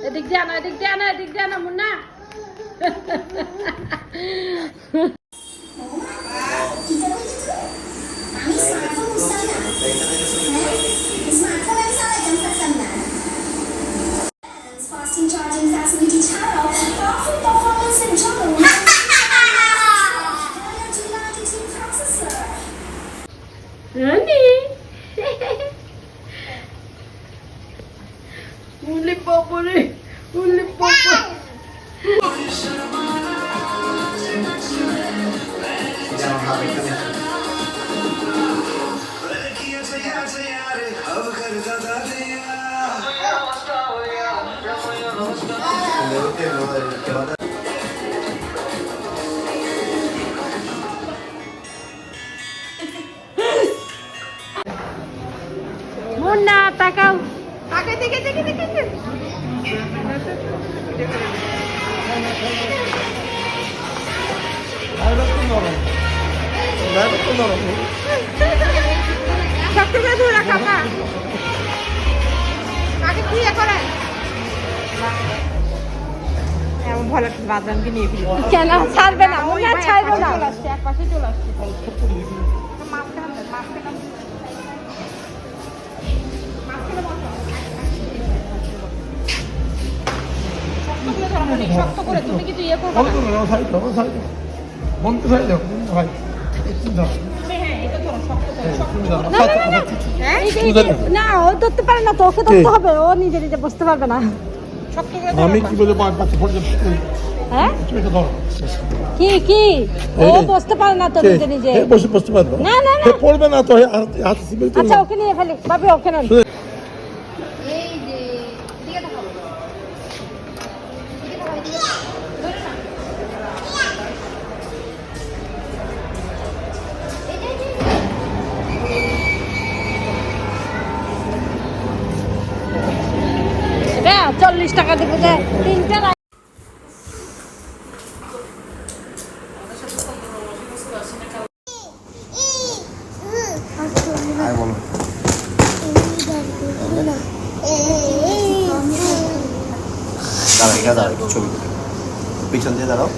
এদিক দিয়ে আনো, এদিক দিয়ে আনো, এদিক দিয়ে আনো Munna. Uli popo nih, uli popo. Muna, takau. Takai, takai, takai, takai. শক্ত করে ধরে রাখা মা। আগে কি করে এমন ভালো বাদামকে নিয়ে ফেলি কেন ছাড়বে না মনে ছাড়বে না চলে আসছে এক পাশে চলে আসছে মাঝখানে শক্ত করে তুমি কিছু ইয়ে করবে না ও ধরতে পারে না তো ওকে ধরতে হবে ও নিজে নিজে বুঝতে পারবে না আমি কি বলে হ্যাঁ কি কি ও বুঝতে পারে না তো নিজে নিজে বুঝতে পারবে না না না পড়বে না তো আচ্ছা ওকে নিয়ে ফেলি ভাবি ওকে না এটা 40 টাকা দেবো যে তিনটা দাঁড়া ছবি পিছন দিয়ে দাঁড়াও